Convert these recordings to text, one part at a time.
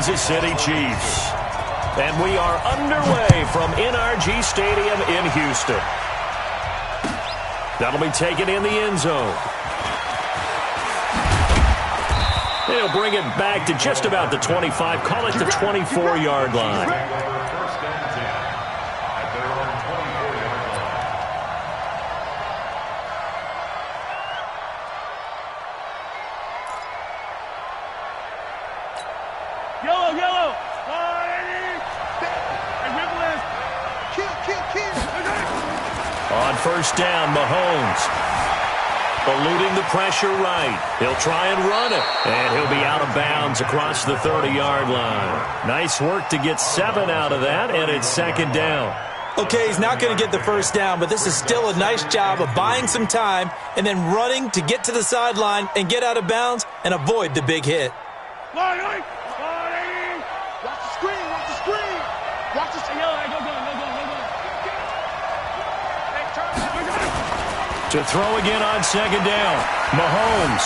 Kansas City Chiefs. And we are underway from NRG Stadium in Houston. That'll be taken in the end zone. They'll bring it back to just about the 25, call it the 24-yard line. On first down, Mahomes. Eluding the pressure right. He'll try and run it. And he'll be out of bounds across the 30-yard line. Nice work to get 7 out of that, and it's second down. Okay, he's not going to get the first down, but this is still a nice job of buying some time and then running to get to the sideline and get out of bounds and avoid the big hit. Watch the screen, watch the screen. Watch the screen. To throw again on second down. Mahomes.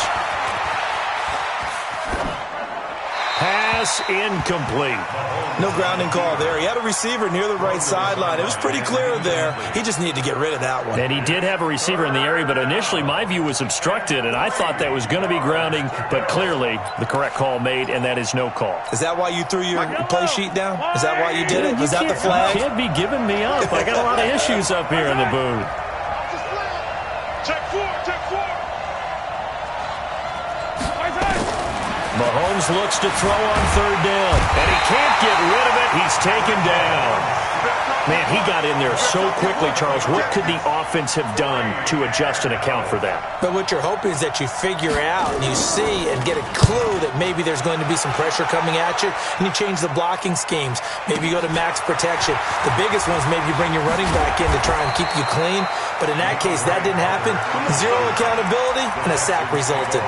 Pass incomplete. No grounding call there. He had a receiver near the right sideline. It was pretty clear there. He just needed to get rid of that one. And he did have a receiver in the area, but initially my view was obstructed, and I thought that was going to be grounding, but clearly the correct call made, and that is no call. Is that why you threw your play sheet down? Is that why you did it? Was that the flag? You can't be giving me up. I got a lot of issues up here in the booth. Check four. Mahomes looks to throw on third down, and he can't get rid of it. He's taken down. Man, he got in there so quickly, Charles. What could the offense have done to adjust and account for that? But what you're hoping is that you figure out and you see and get a clue that maybe there's going to be some pressure coming at you, and you change the blocking schemes. Maybe you go to max protection. The biggest ones, maybe you bring your running back in to try and keep you clean. But in that case, that didn't happen. Zero accountability, and a sack resulted.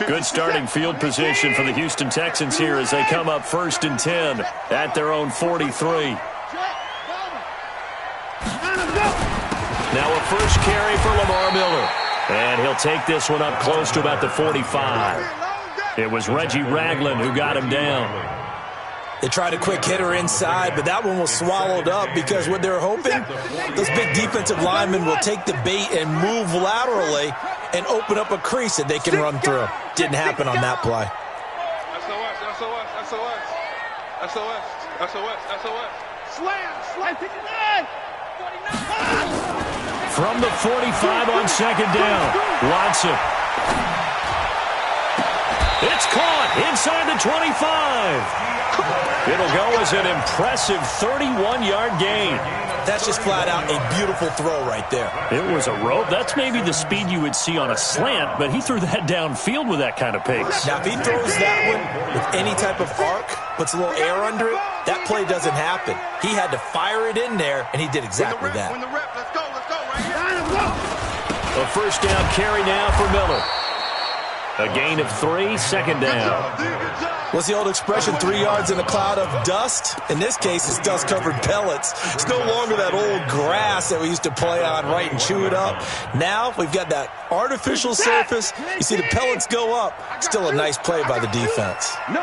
Good starting field position for the Houston Texans here as they come up 1st and 10 at their own 43. Now a first carry for Lamar Miller. And he'll take this one up close to about the 45. It was Reggie Ragland who got him down. They tried a quick hitter inside, but that one was swallowed up because what they're hoping, those big defensive linemen will take the bait and move laterally and open up a crease that they can run through. Didn't happen on that play. SOS. Slam, 59. From the 45 on second down, Watson. It's caught inside the 25. It'll go as an impressive 31-yard gain. That's just flat out a beautiful throw right there. It was a rope. That's maybe the speed you would see on a slant, but he threw that downfield with that kind of pace. Now, if he throws that one with any type of arc, puts a little air under it, that play doesn't happen. He had to fire it in there, and he did exactly that. Let's go, right here. A first down carry now for Miller. A gain of 3, second down. What's the old expression, 3 yards in a cloud of dust? In this case, it's dust-covered pellets. It's no longer that old grass that we used to play on, right, and chew it up. Now we've got that artificial surface. You see the pellets go up. Still a nice play by the defense. No.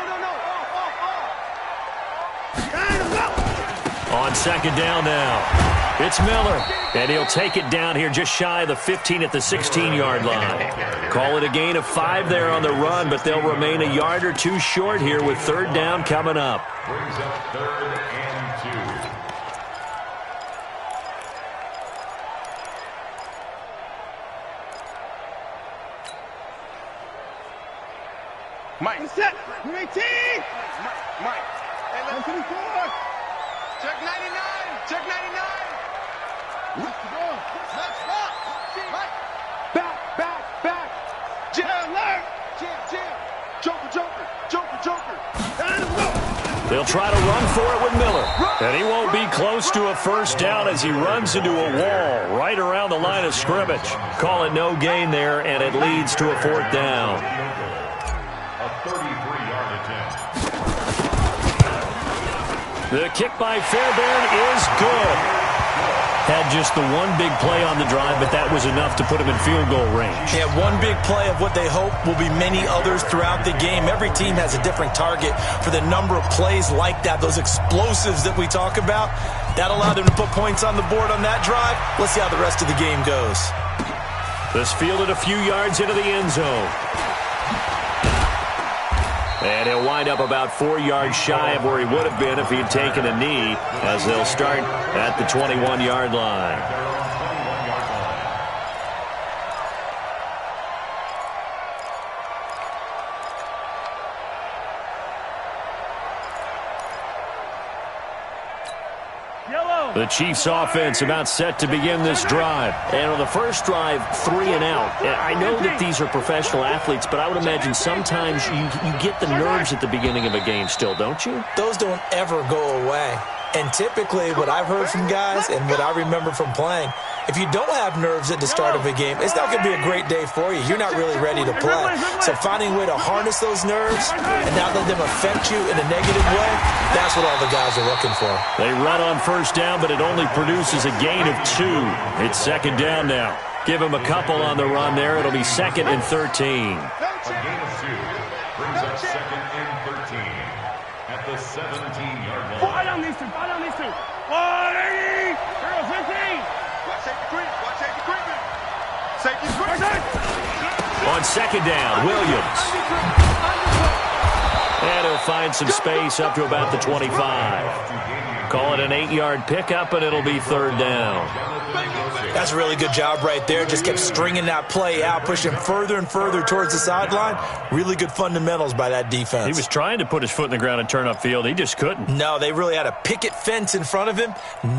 On second down now. It's Miller, and he'll take it down here just shy of the 15 at the 16-yard line. Call it a gain of 5 there on the run, but they'll remain a yard or 2 short here with third down coming up. Brings up 3rd and 2. Mike, set. Mike. Hey, let's go. Check 99. Check 99. Let's go. Mike. Back. Jam, alert. Jam. Joker. And let's go. They'll try to run for it with Miller. And he won't be close to a first down as he runs into a wall right around the line of scrimmage. Call it no gain there, and it leads to a fourth down. A 33-yard attempt. The kick by Fairbairn is good. Had just the one big play on the drive, but that was enough to put him in field goal range. Yeah, one big play of what they hope will be many others throughout the game. Every team has a different target for the number of plays like that, those explosives that we talk about. That allowed them to put points on the board on that drive. Let's see how the rest of the game goes. This fielded a few yards into the end zone. And he'll wind up about 4 yards shy of where he would have been if he'd taken a knee, as they'll start at the 21-yard line. The Chiefs offense about set to begin this drive. And on the first drive, 3 and out. And I know that these are professional athletes, but I would imagine sometimes you get the nerves at the beginning of a game still, don't you? Those don't ever go away. And typically what I've heard from guys and what I remember from playing, if you don't have nerves at the start of a game, it's not going to be a great day for you. You're not really ready to play. So finding a way to harness those nerves and not let them affect you in a negative way, that's what all the guys are looking for. They run on first down, but it only produces a gain of 2. It's second down now. Give him a couple on the run there. It'll be 2nd and 13. A gain of 2 brings up 2nd and 13 at the 17-yard line. Fall down these two. 180. 15. Watch safety creeping. Safety's creeping. On second down, Williams. And he'll find some space up to about the 25. Call it an 8-yard pickup, and it'll be 3rd down. That's a really good job right there. Just kept stringing that play out, pushing further and further towards the sideline. Really good fundamentals by that defense. He was trying to put his foot in the ground and turn upfield. He just couldn't. No, they really had a picket fence in front of him.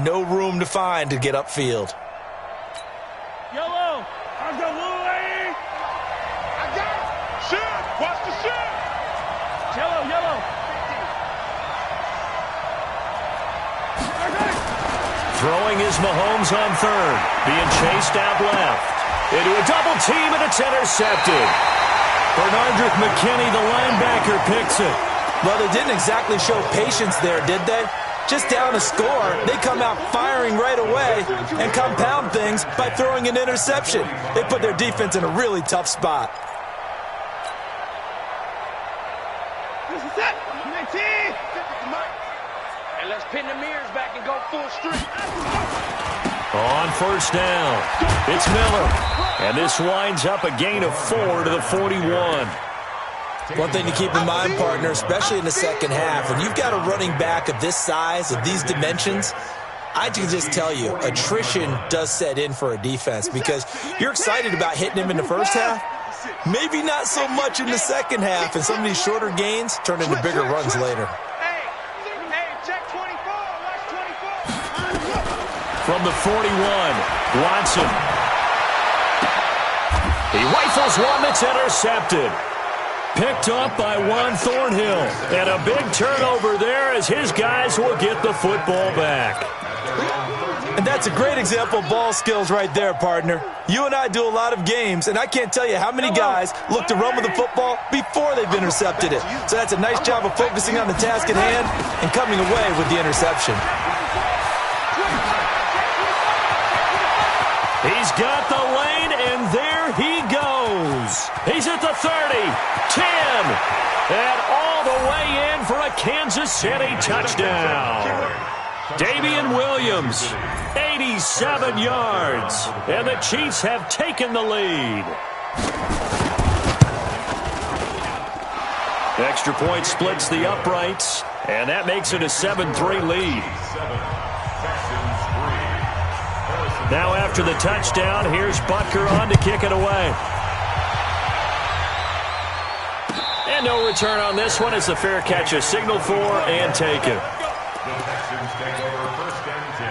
No room to find to get upfield. Yellow. I've got blue lady. I got it. Shoot. Watch the shoot. Yellow. Throwing is Mahomes on 3rd. Being chased out left. Into a double team, and it's intercepted. Bernardrick McKinney, the linebacker, picks it. Well, they didn't exactly show patience there, did they? Just down a score, they come out firing right away and compound things by throwing an interception. They put their defense in a really tough spot. This is it. 19. And let's pin the mirrors back and go full street. On first down, it's Miller. And this winds up a gain of 4 to the 41. One thing to keep in mind, partner, especially in the second half, when you've got a running back of this size, of these dimensions, I can just tell you, attrition does set in for a defense because you're excited about hitting him in the first half. Maybe not so much in the second half, and some of these shorter gains turn into bigger runs later. Hey, check 24. Watch 24. From the 41, Watson. He rifles one that's intercepted. Picked up by Juan Thornhill. And a big turnover there as his guys will get the football back. And that's a great example of ball skills right there, partner. You and I do a lot of games, and I can't tell you how many guys look to run with the football before they've intercepted it. So that's a nice job of focusing on the task at hand and coming away with the interception. He's got the lane, and there he goes. He's at the 30, 10, and all the way in for a Kansas City touchdown. Damian Williams, 87 yards, and the Chiefs have taken the lead. Extra point splits the uprights, and that makes it a 7-3 lead. Now after the touchdown, here's Butker on to kick it away. And no return on this one as the fair catch is signaled for and taken. The Texans take over 1st and 10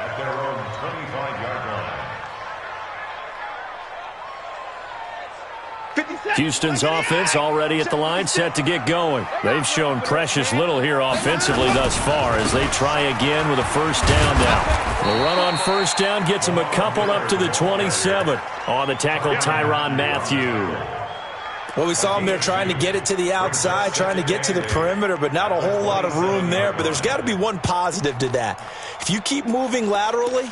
at their own 25-yard line. Houston's offense already at the line, set to get going. They've shown precious little here offensively thus far as they try again with a first down now. The run on first down gets them a couple up to the 27. On the tackle, Tyrann Mathieu. Well, we saw him there trying to get it to the outside, trying to get to the perimeter, but not a whole lot of room there. But there's got to be one positive to that. If you keep moving laterally,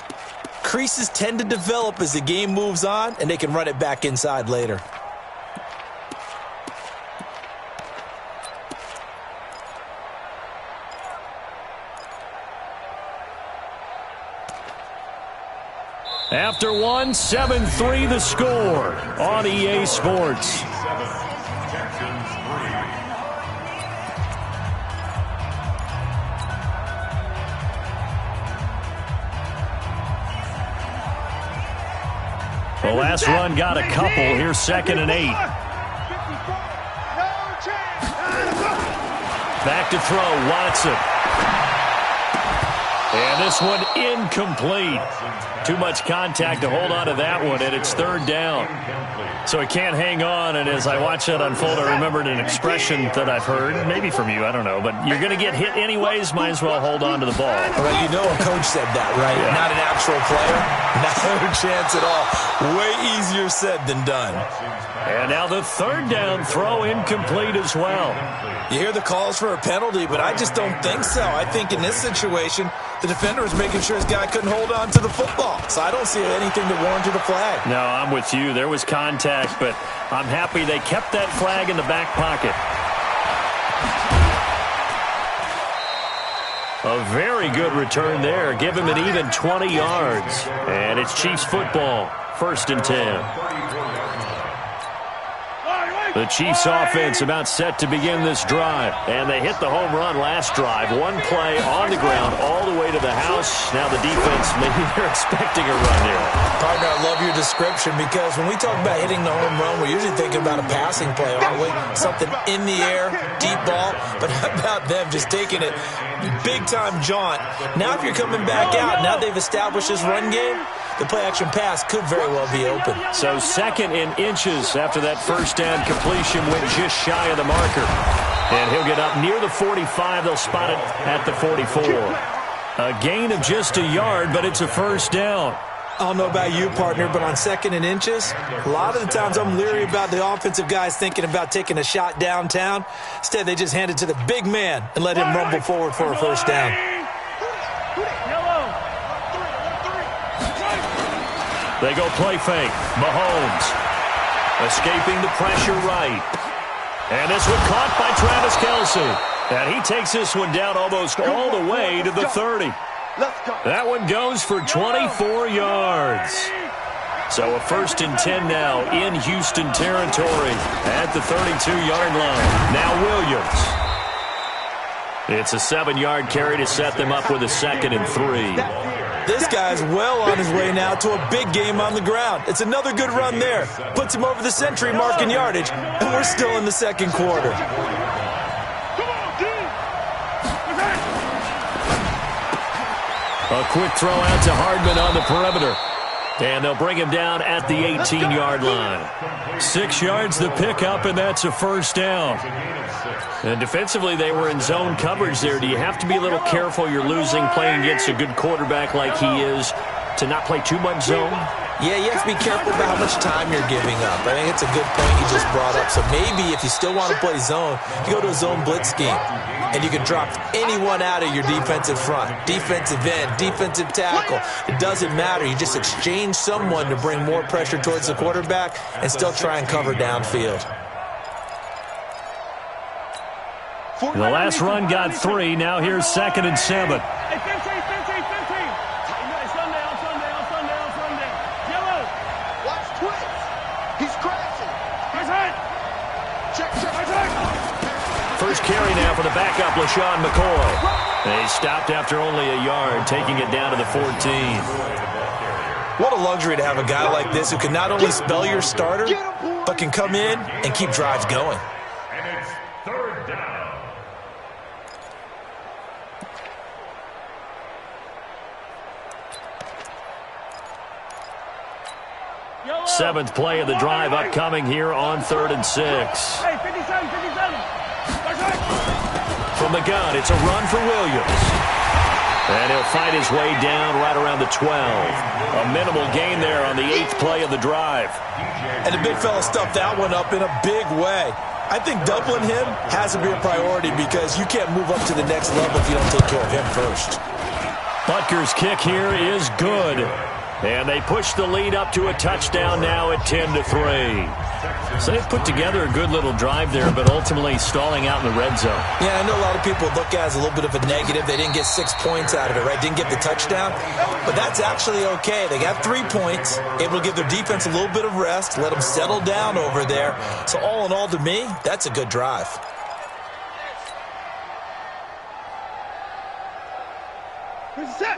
creases tend to develop as the game moves on, and they can run it back inside later. After one, 7-3 the score on EA Sports. The last run got a couple. Here's 2nd and 8. Back to throw, Watson. And this one incomplete. Too much contact to hold on to that one, and it's 3rd down. So he can't hang on, and as I watch that unfold, I remembered an expression that I've heard, maybe from you, I don't know, but you're going to get hit anyways, might as well hold on to the ball. Well, you know a coach said that, right? Yeah. Not an actual player. No chance at all. Way easier said than done. And now the 3rd down throw incomplete as well. You hear the calls for a penalty, but I just don't think so. I think in this situation, the defender was making sure his guy couldn't hold on to the football. So I don't see anything to warrant a flag. No, I'm with you. There was contact, but I'm happy they kept that flag in the back pocket. A very good return there. Give him an even 20 yards. And it's Chiefs football. 1st and 10. The Chiefs offense about set to begin this drive. And they hit the home run last drive. One play on the ground all the way to the house. Now the defense, maybe they're expecting a run here. Partner, I love your description because when we talk about hitting the home run, we're usually thinking about a passing play, aren't we? Something in the air, deep ball. But how about them just taking it big-time jaunt? Now if you're coming back out, now they've established this run game, the play-action pass could very well be open. So 2nd and inches after that first down completion went just shy of the marker. And he'll get up near the 45. They'll spot it at the 44. A gain of just a yard, but it's a first down. I don't know about you, partner, but on 2nd and inches, a lot of the times I'm leery about the offensive guys thinking about taking a shot downtown. Instead, they just hand it to the big man and let him rumble forward for a first down. They go play fake. Mahomes escaping the pressure right. And this one caught by Travis Kelce. And he takes this one down almost all the way to the 30. That one goes for 24 yards. So a 1st and 10 now in Houston territory at the 32-yard line. Now Williams. It's a 7-yard carry to set them up with a 2nd and 3. This guy's well on his way now to a big game on the ground. It's another good run there. Puts him over the century mark in yardage, and we're still in the 2nd quarter. A quick throw out to Hardman on the perimeter. And they'll bring him down at the 18-yard line. 6 yards the pickup, and that's a first down. And defensively, they were in zone coverage there. Do you have to be a little careful you're losing playing against a good quarterback like he is to not play too much zone? Yeah, you have to be careful about how much time you're giving up. I think it's a good point you just brought up. So maybe if you still want to play zone, you go to a zone blitz scheme. And you can drop anyone out of your defensive front, defensive end, defensive tackle. It doesn't matter. You just exchange someone to bring more pressure towards the quarterback and still try and cover downfield. The last run got 3. Now here's 2nd and 7. First carry now for the backup, LaShawn McCoy. They stopped after only a yard, taking it down to the 14. What a luxury to have a guy like this who can not only spell your starter, but can come in and keep drives going. And it's 3rd down. 7th play of the drive upcoming here on 3rd and 6. Hey, 57, 57. From the gun, it's a run for Williams. And he'll fight his way down right around the 12. A minimal gain there on the 8th play of the drive. And the big fella stuffed that one up in a big way. I think doubling him has to be a priority because you can't move up to the next level if you don't take care of him first. Butker's kick here is good. And they push the lead up to a touchdown now at 10-3. So they've put together a good little drive there, but ultimately stalling out in the red zone. Yeah, I know a lot of people look at it as a little bit of a negative. They didn't get 6 points out of it, right? Didn't get the touchdown. But that's actually okay. They got 3 points, able to give their defense a little bit of rest, let them settle down over there. So all in all, to me, that's a good drive.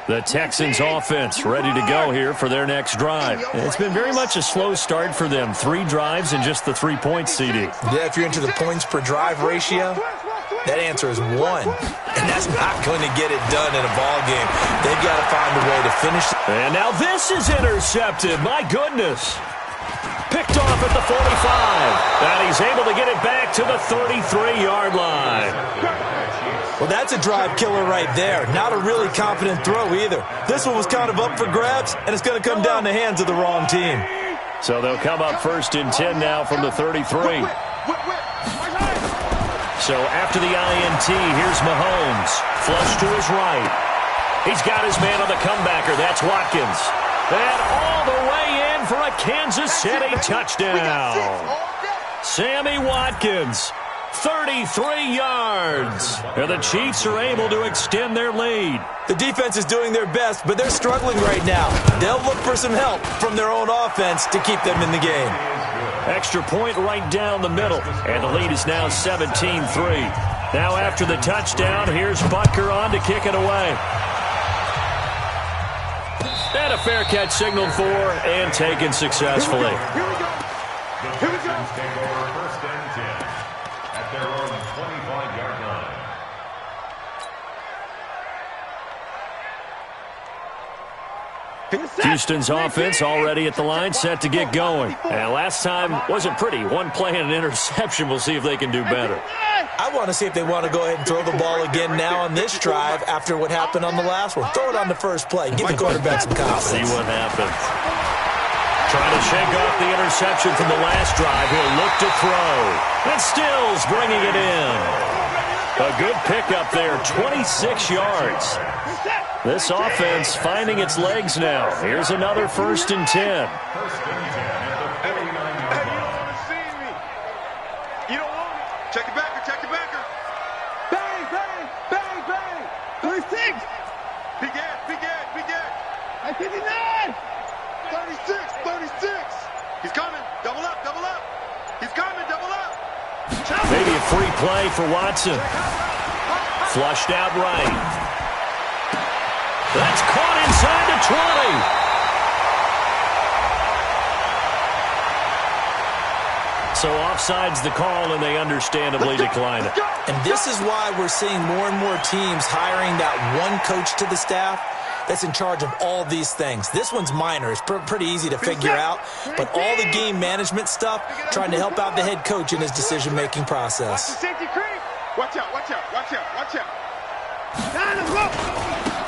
The Texans offense ready to go here for their next drive. It's been very much a slow start for them. 3 drives and just the 3 points, CD. Yeah, if you're into the points per drive ratio, that answer is 1. And that's not going to get it done in a ball game. They've got to find a way to finish. And now this is intercepted. My goodness. Picked off at the 45. And he's able to get it back to the 33-yard line. Well, that's a drive killer right there. Not a really confident throw either. This one was kind of up for grabs, and it's going to come down the hands of the wrong team. So they'll come up 1st and 10 now from the 33. So after the INT, here's Mahomes. Flush to his right. He's got his man on the comebacker. That's Watkins. And all the way in for a Kansas City touchdown. Sammy Watkins. 33 yards. And the Chiefs are able to extend their lead. The defense is doing their best, but they're struggling right now. They'll look for some help from their own offense to keep them in the game. Extra point right down the middle. And the lead is now 17-3. Now after the touchdown, here's Butker on to kick it away. And a fair catch signaled for and taken successfully. Here we go. Here we go. Take over 1st and 10 at their own 25-yard line. Houston's offense already at the line, set to get going. And last time wasn't pretty. 1 play and an interception. We'll see if they can do better. I want to see if they want to go ahead and throw the ball again now on this drive after what happened on the last one. Throw it on the first play. Give the quarterback some confidence. See what happens. Trying to shake off the interception from the last drive. He'll look to throw. And Stills bringing it in. A good pickup there, 26 yards. This offense finding its legs now. Here's another 1st and 10. 1st and 10 at the 49-yard line. You don't want me. Check it backer, check it backer. Bang, bang, bang, bang. 36. Big Ed, big Ed, big Ed. At 59. 36, 36. He's coming. Double up, double up. He's coming, double up. Maybe a free play for Watson. Flushed out right. That's caught inside the 20. So offside's the call, and they understandably decline it. And this is why we're seeing more and more teams hiring that one coach to the staff that's in charge of all these things. This one's minor. It's pretty easy to figure out. But all the game management stuff, trying to help out the head coach in his decision-making process. Watch out, watch out, watch out, watch out.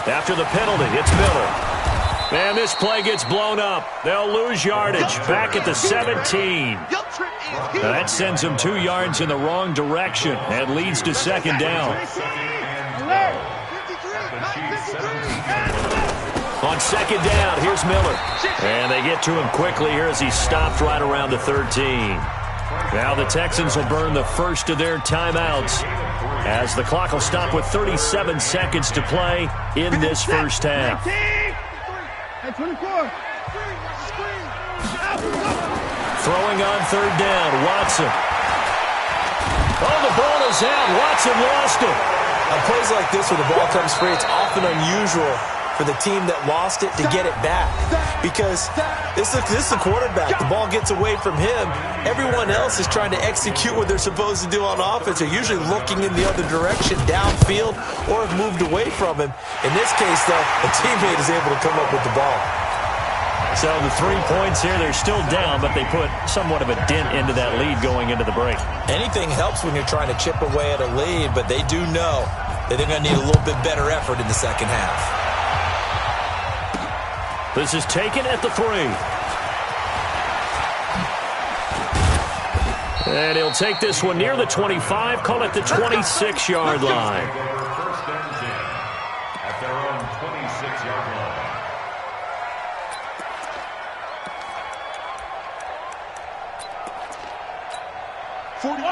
After the penalty, it's Miller. And this play gets blown up. They'll lose yardage back at the 17. Now that sends them 2 yards in the wrong direction and leads to 2nd down. On 2nd down, here's Miller. And they get to him quickly here as he's stopped right around the 13. Now the Texans will burn the first of their timeouts as the clock will stop with 37 seconds to play in this first half. 24. Throwing on 3rd down, Watson. Oh, the ball is out. Watson lost it. On plays like this where the ball comes free, it's often unusual for the team that lost it to get it back. Because this is the quarterback. The ball gets away from him. Everyone else is trying to execute what they're supposed to do on offense. They're usually looking in the other direction, downfield, or have moved away from him. In this case, though, a teammate is able to come up with the ball. So the 3 points here, they're still down, but they put somewhat of a dent into that lead going into the break. Anything helps when you're trying to chip away at a lead, but they do know that they're going to need a little bit better effort in the second half. This is taken at the 3. And he'll take this one near the 25, call it the 26-yard line. First and 10 at their own 26-yard line.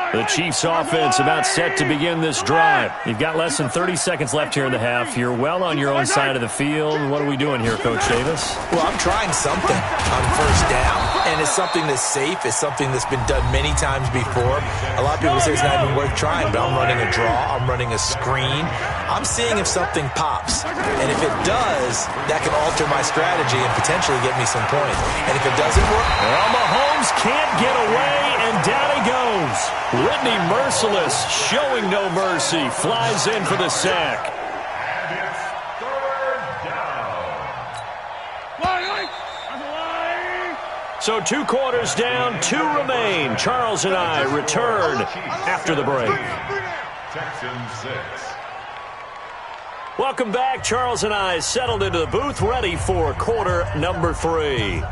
The Chiefs offense about set to begin this drive. You've got less than 30 seconds left here in the half. You're well on your own side of the field. What are we doing here, Coach Davis? Well, I'm trying something on first down, and it's something that's safe. It's something that's been done many times before. A lot of people say it's not even worth trying, but I'm running a draw. I'm running a screen. I'm seeing if something pops, and if it does, that can alter my strategy and potentially get me some points. And if it doesn't work, well, Mahomes can't get away, and down he goes. Whitney Merciless, showing no mercy, flies in for the sack. And it's third down. So 2 quarters down, 2 remain. Charles and I return after the break. Texans 6. Welcome back. Charles and I settled into the booth, ready for quarter number 3.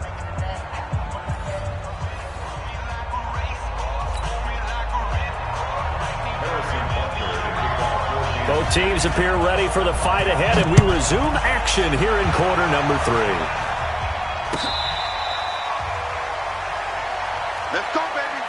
Both teams appear ready for the fight ahead, and we resume action here in quarter number 3. Let's go, baby.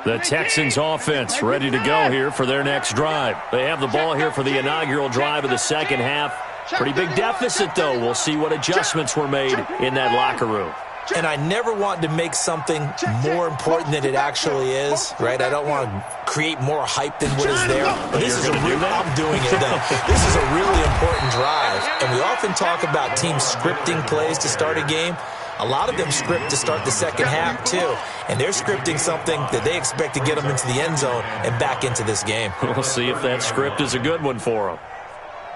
The Texans offense ready to go here for their next drive. They have the ball here for the inaugural drive of the second half. Pretty big deficit, though. We'll see what adjustments were made in that locker room. and I never want to make something more important than it actually is, right? I don't want to create more hype than what is there. But this is I'm doing it, though. This is a really important drive, and we often talk about teams scripting plays to start a game. A lot of them script to start the second half, too. And they're scripting something that they expect to get them into the end zone and back into this game. We'll see if that script is a good one for them.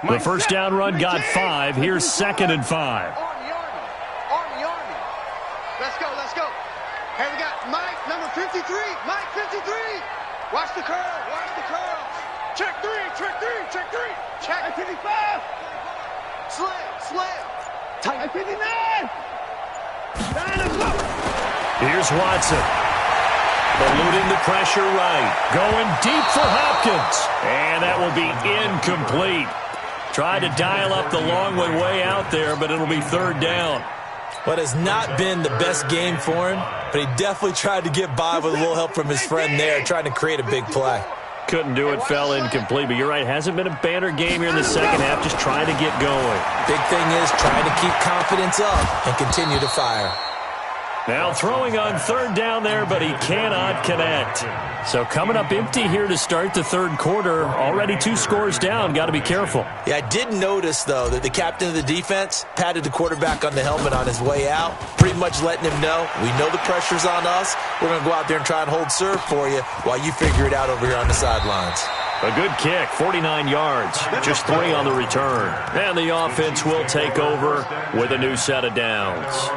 The first down run got 5. Here's 2nd and 5. Army. Let's go. Hey, we got Mike, number 53. Mike, 53. Watch the curl. Check three. Check 55. Slam. Tight 59. Here's Watson. Eluding the pressure right. Going deep for Hopkins. And that will be incomplete. Tried to dial up the long way out there, but it'll be 3rd down. What has not been the best game for him, but he definitely tried to get by with a little help from his friend there, trying to create a big play. Couldn't do it, fell incomplete, but you're right, hasn't been a banner game here in the second half, just trying to get going. Big thing is trying to keep confidence up and continue to fire. Now throwing on 3rd down there, but he cannot connect. So coming up empty here to start the 3rd quarter. Already 2 scores down. Got to be careful. Yeah, I did notice, though, that the captain of the defense patted the quarterback on the helmet on his way out, pretty much letting him know, we know the pressure's on us. We're going to go out there and try and hold serve for you while you figure it out over here on the sidelines. A good kick, 49 yards, just 3 on the return. And the offense will take over with a new set of downs.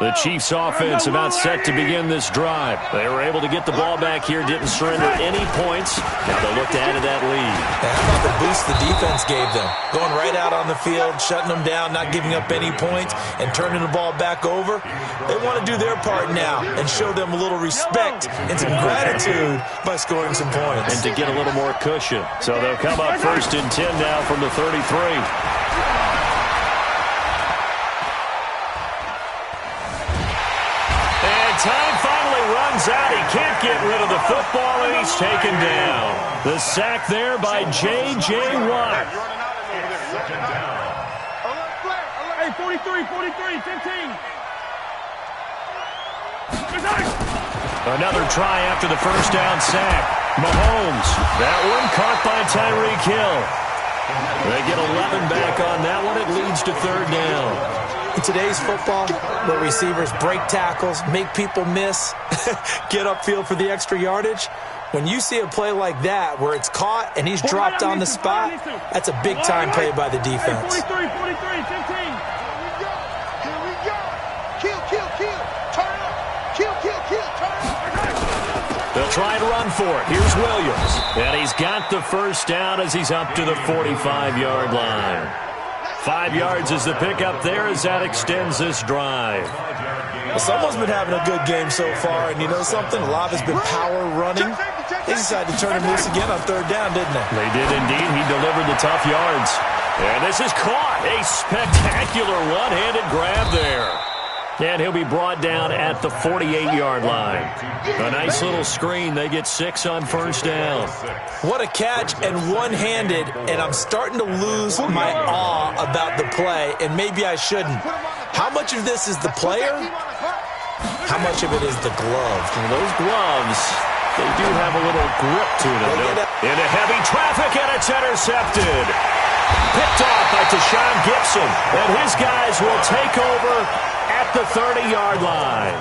The Chiefs offense about set to begin this drive. They were able to get the ball back here, didn't surrender any points. Now they'll look to add to that lead. And how about the boost the defense gave them? Going right out on the field, shutting them down, not giving up any points, and turning the ball back over. They want to do their part now and show them a little respect and some gratitude by scoring some points. And to get a little more cushion. So they'll come up 1st and 10 now from the 33. Time finally runs out. He can't get rid of the football, and he's taken down. The sack there by J.J. Watt. Hey, 43, 15. Another try after the first down sack. Mahomes. That one caught by Tyreek Hill. They get 11 back on that one. It leads to third down. In today's football, where receivers break tackles, make people miss, get upfield for the extra yardage, when you see a play like that where it's caught and he's dropped on the spot, that's a big-time play by the defense. 43, 15. Here we go. Kill. Turn up. Kill. Turn up. They'll try and run for it. Here's Williams. And he's got the first down as he's up to the 45-yard line. 5 yards is the pickup there as that extends this drive. Well, someone's been having a good game so far, and you know something? A lot has been power running. They decided to turn him loose again on third down, didn't they? They did indeed. He delivered the tough yards. And this is caught. A spectacular one-handed grab there. And he'll be brought down at the 48-yard line. A nice little screen. They get 6 on first down. What a catch, and one-handed, and I'm starting to lose my awe about the play, and maybe I shouldn't. How much of this is the player? How much of it is the glove? And those gloves, they do have a little grip to them. Into heavy traffic, and it's intercepted. Picked off by Tashawn Gibson, and his guys will take over at the 30-yard line.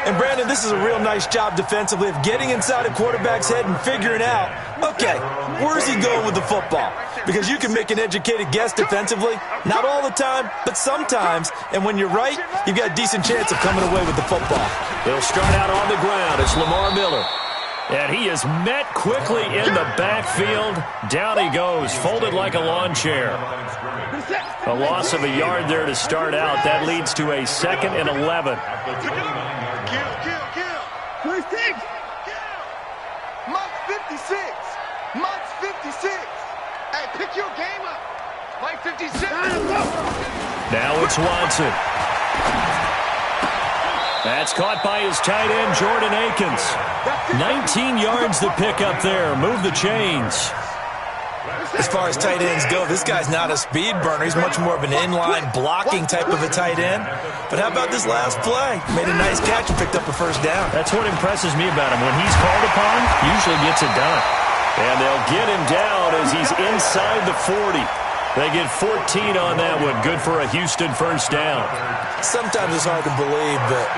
And, Brandon, this is a real nice job defensively of getting inside a quarterback's head and figuring out, okay, where's he going with the football? Because you can make an educated guess defensively. Not all the time, but sometimes. And when you're right, you've got a decent chance of coming away with the football. They'll start out on the ground. It's Lamar Miller. And he is met quickly in the backfield. Down he goes, folded like a lawn chair. A loss of a yard there to start out. That leads to a 2nd and 11. Kill. 36. Mike 56. Mike's 56. Hey, pick your game up. Mike 56. Now it's Watson. That's caught by his tight end, Jordan Akins. 19 yards to pick up there. Move the chains. As far as tight ends go, this guy's not a speed burner. He's much more of an inline blocking type of a tight end. But how about this last play? Made a nice catch and picked up a first down. That's what impresses me about him. When he's called upon, usually gets it done. And they'll get him down as he's inside the 40. They get 14 on that one. Good for a Houston first down. Sometimes it's hard to believe, but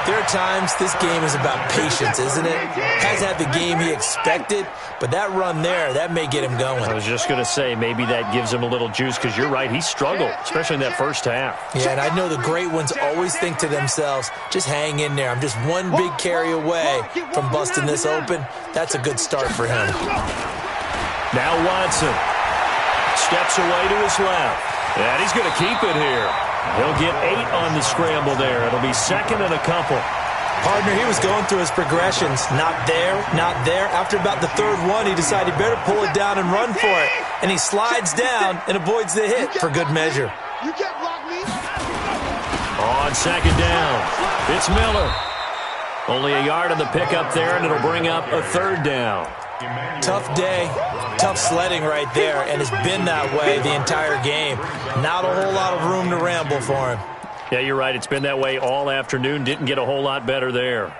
there are times this game is about patience, isn't it? Hasn't had the game he expected, but that run there, that may get him going. I was just going to say, maybe that gives him a little juice, because you're right, he struggled, especially in that first half. Yeah, and I know the great ones always think to themselves, just hang in there. I'm just one big carry away from busting this open. That's a good start for him. Now Watson steps away to his left, and he's going to keep it here. He'll get 8 on the scramble there. It'll be 2nd and a couple. Partner, he was going through his progressions. Not there, not there. After about the 3rd one, he decided he better pull it down and run for it. And he slides down and avoids the hit for good measure. You can't block me. On 2nd down, it's Miller. Only a yard on the pickup there, and it'll bring up a 3rd down. Tough day, tough sledding right there, and it's been that way the entire game. Not a whole lot of room to ramble for him. Yeah, you're right. It's been that way all afternoon. Didn't get a whole lot better there.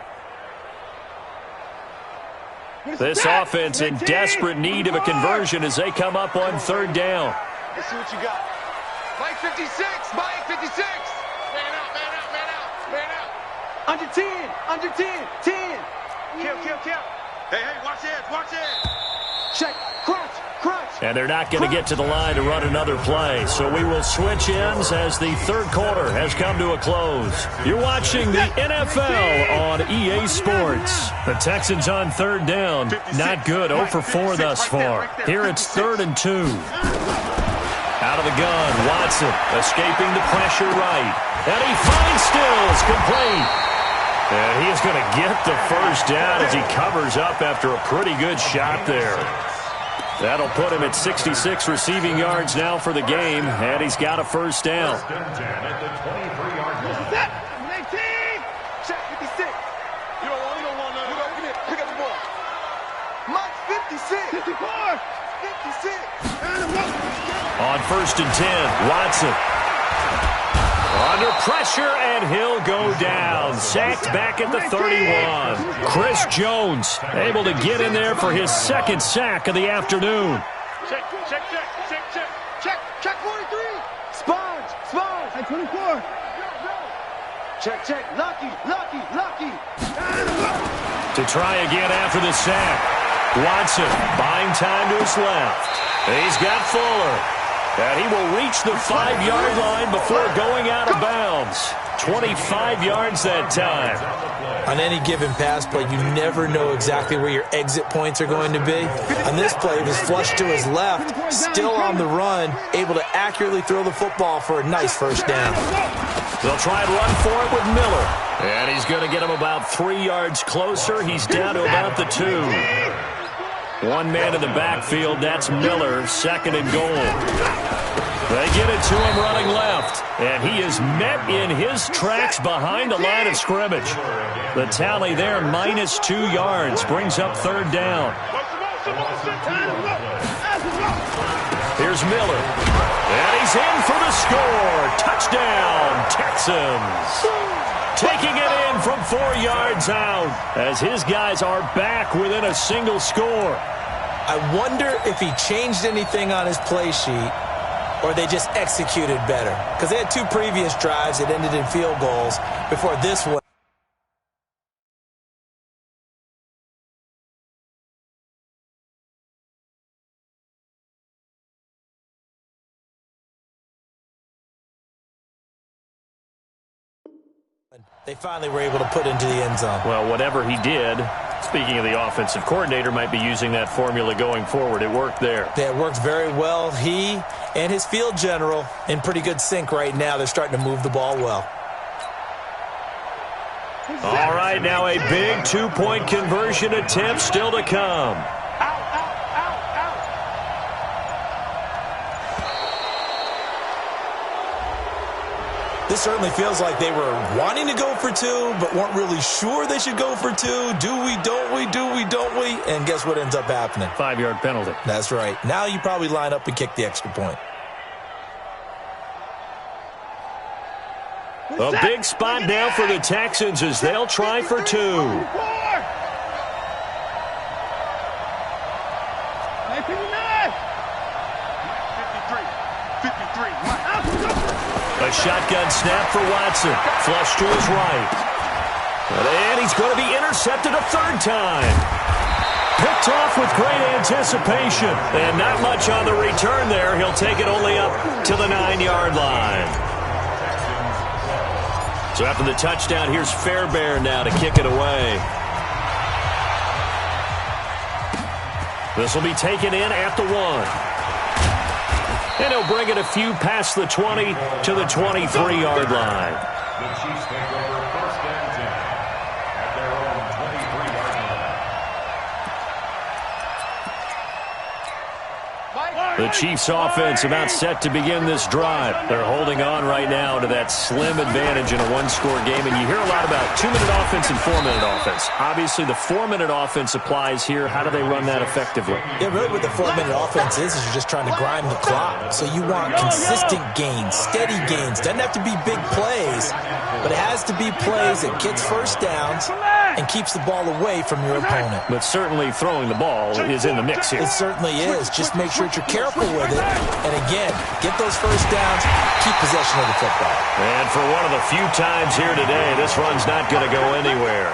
This offense in desperate need of a conversion as they come up on 3rd down. Let's see what you got. Mike 56. Mike 56. Man out. Under 10. 10. Kill. Hey, watch it. Check. Crunch. And they're not going to get to the line to run another play. So we will switch ends as the 3rd quarter has come to a close. You're watching the NFL on EA Sports. The Texans on 3rd down. Not good. 0 for 4 thus far. Here it's 3rd and 2. Out of the gun, Watson escaping the pressure right. And he finds Stills complete. And he is going to get the first down as he covers up after a pretty good shot there. That'll put him at 66 receiving yards now for the game, and he's got a first down. Check 56. You don't want none. Pick up the ball. Mike 56. 54. 56. On 1st and 10, Watson. Under pressure, and he'll go down. Sacked back at the 31. Chris Jones able to get in there for his 2nd sack of the afternoon. Check 43. Sponge. At 24. Check. Lucky. To try again after the sack. Watson buying time to his left. He's got Fuller. And he will reach the 5-yard line before going out of bounds. 25 yards that time. On any given pass play, you never know exactly where your exit points are going to be. On this play, it was flushed to his left, still on the run, able to accurately throw the football for a nice first down. They'll try and run for it with Miller. And he's going to get him about 3 yards closer. He's down to about the 2. One man in the backfield, that's Miller, 2nd and goal. They get it to him running left, and he is met in his tracks behind the line of scrimmage. The tally there, -2 yards, brings up 3rd down. Here's Miller, and he's in for the score. Touchdown, Texans. Taking it in from 4 yards out as his guys are back within a single score. I wonder if he changed anything on his play sheet or they just executed better. Because they had 2 previous drives that ended in field goals before this one. They finally were able to put into the end zone. Well, whatever he did, speaking of the offensive coordinator, might be using that formula going forward. It worked there. Yeah, it worked very well. He and his field general in pretty good sync right now. They're starting to move the ball well. All right, now a big 2-point conversion attempt still to come. This certainly feels like they were wanting to go for 2, but weren't really sure they should go for 2. Do we, don't we? And guess what ends up happening? 5-yard penalty. That's right. Now you probably line up and kick the extra point. A big spot now for the Texans as they'll try for 2. A shotgun snap for Watson. Flush to his right. And he's going to be intercepted a 3rd time. Picked off with great anticipation. And not much on the return there. He'll take it only up to the 9-yard line. So after the touchdown, here's Fairbairn now to kick it away. This will be taken in at the 1. And he'll bring it a few past the 20 to the 23-yard line. The Chiefs take over 1st and 10 at their own 23-yard line. The Chiefs offense about set to begin this drive. They're holding on right now to that slim advantage in a 1-score game. And you hear a lot about 2-minute offense and 4-minute offense. Obviously, the 4-minute offense applies here. How do they run that effectively? Yeah, really what the 4-minute offense is you're just trying to grind the clock. So you want consistent gains, steady gains. Doesn't have to be big plays, but it has to be plays that gets first downs and keeps the ball away from your opponent. But certainly throwing the ball is in the mix here. It certainly is. Just make sure that you're careful with it. And again, get those first downs, keep possession of the football. And for one of the few times here today, this run's not going to go anywhere.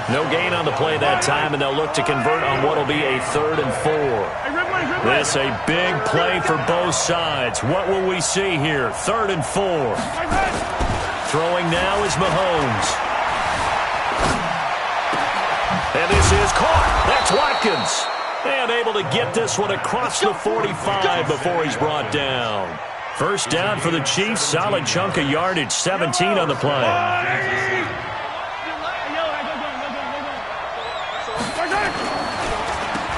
No gain on the play that time, and they'll look to convert on what will be a 3rd and 4. This a big play for both sides. What will we see here? 3rd and 4. Throwing now is Mahomes. And this is caught. That's Watkins. And able to get this one across the 45 before he's brought down. First down for the Chiefs. Solid chunk of yardage. 17 on the play.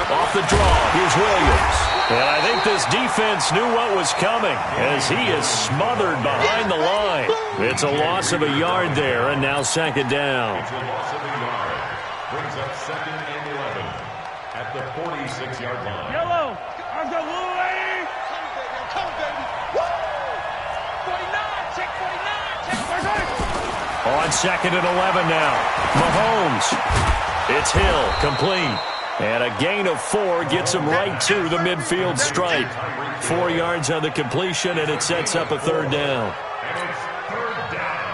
Off the draw. Here's Williams. And I think this defense knew what was coming as he is smothered behind the line. It's a loss of a yard there, and now 2nd down. It's a loss of a yard. Brings up 2nd and 11 at the 46-yard line. Yellow. I've got Lou lady. Come, baby. Woo! 49. Check 49. On 2nd and 11 now. Mahomes. It's Hill. Complete. And a gain of 4 gets him right to the midfield stripe. 4 yards on the completion, and it sets up a third down. And it's third down.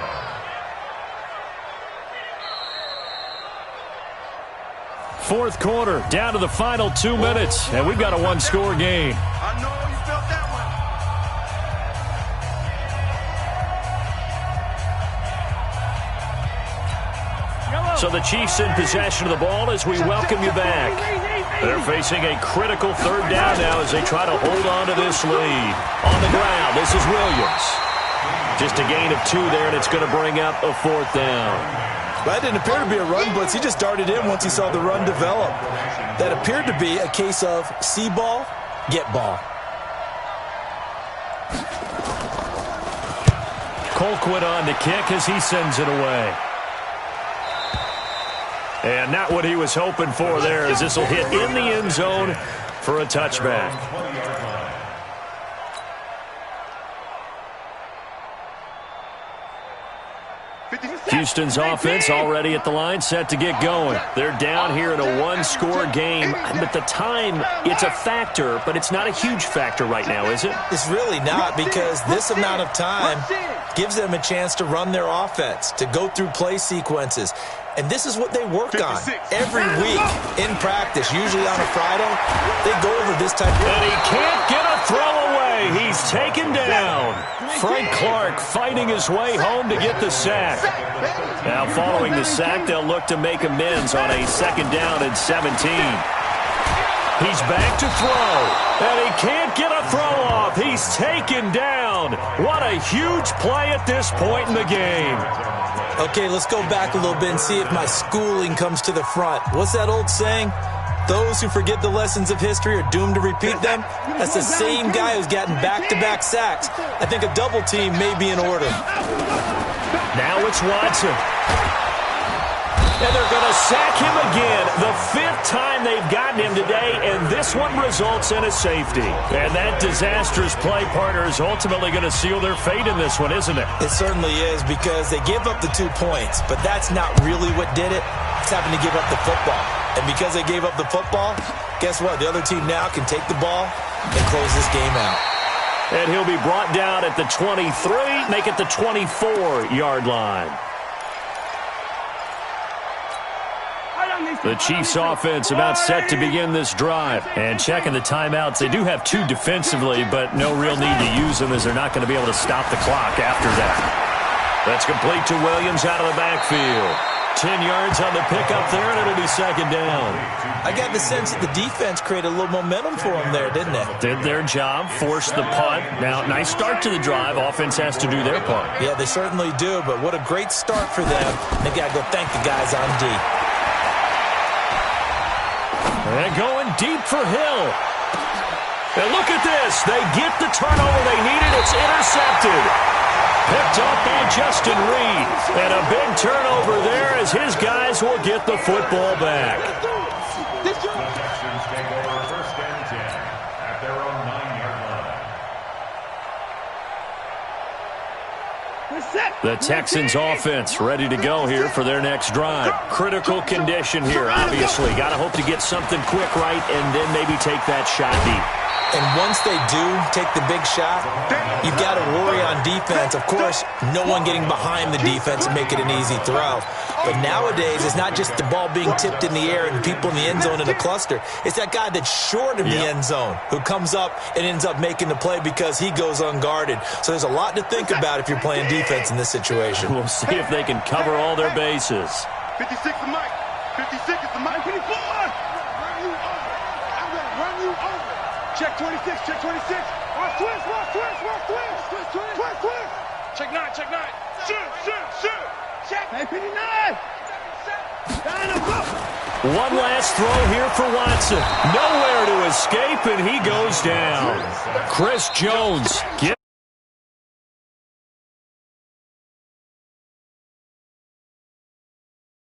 Fourth quarter, down to the final 2 minutes, and we've got a one-score game. I know you felt that one. So the Chiefs in possession of the ball as we welcome you back. They're facing a critical third down now as they try to hold on to this lead. On the ground, this is Williams. Just a gain of 2 there, and it's going to bring up a fourth down. That didn't appear to be a run blitz. He just darted in once he saw the run develop. That appeared to be a case of see ball, get ball. Colquitt on to kick as he sends it away. And not what he was hoping for there, as this will hit in the end zone for a touchback. Houston's offense already at the line, set to get going. They're down here in a one-score game, but the time, it's a factor, but it's not a huge factor right now, is it? It's really not, because this amount of time gives them a chance to run their offense, to go through play sequences. And this is what they work on every week in practice, usually on a Friday. They go over this type of... And he can't get a throw away. He's taken down. Frank Clark fighting his way home to get the sack. Now following the sack, they'll look to make amends on a second down and 17. He's back to throw, and he can't get a throw off. He's taken down. What a huge play at this point in the game. Okay, let's go back a little bit and see if my schooling comes to the front. What's that old saying? Those who forget the lessons of history are doomed to repeat them. That's the same guy who's gotten back-to-back sacks. I think a double team may be in order. Now it's Watson. And they're going to sack him again. The 5th time they've gotten him today, and this one results in a safety. And that disastrous play partner is ultimately going to seal their fate in this one, isn't it? It certainly is, because they gave up the 2 points, but that's not really what did it. It's having to give up the football. And because they gave up the football, guess what? The other team now can take the ball and close this game out. And he'll be brought down at the 23, make it the 24-yard line. The Chiefs offense about set to begin this drive. And checking the timeouts, they do have 2 defensively, but no real need to use them as they're not going to be able to stop the clock after that. That's complete to Williams out of the backfield. 10 yards on the pickup there, and it'll be second down. I got the sense that the defense created a little momentum for them there, didn't it? Did their job, forced the punt. Now, nice start to the drive. Offense has to do their part. Yeah, they certainly do, but what a great start for them. They got to go thank the guys on D. And going deep for Hill. And look at this. They get the turnover they needed. It's intercepted. Picked up by Justin Reed. And a big turnover there as his guys will get the football back. The Texans take over first and 10 at their own 9-yard line. The Texans offense ready to go here for their next drive. Critical condition here, obviously. Got to hope to get something quick right and then maybe take that shot deep. And once they do take the big shot, you've got to worry on defense. Of course, no one getting behind the defense and make it an easy throw. But nowadays, it's not just the ball being tipped in the air and people in the end zone in a cluster. It's that guy that's short of the end zone who comes up and ends up making the play because he goes unguarded. So there's a lot to think about if you're playing defense in this situation. We'll see if they can cover all their bases. 56 is Mike. 56 is the Mike. 54. Run you over. I'm going to run you over. Check 26, check 26. Watch twist, watch twist, watch twist. Twist, twist, twist, twist. Check 9, check 9. Shoot, shoot, shoot. Check. Hey, 59. One last throw here for Watson. Nowhere to escape, and he goes down. Chris Jones.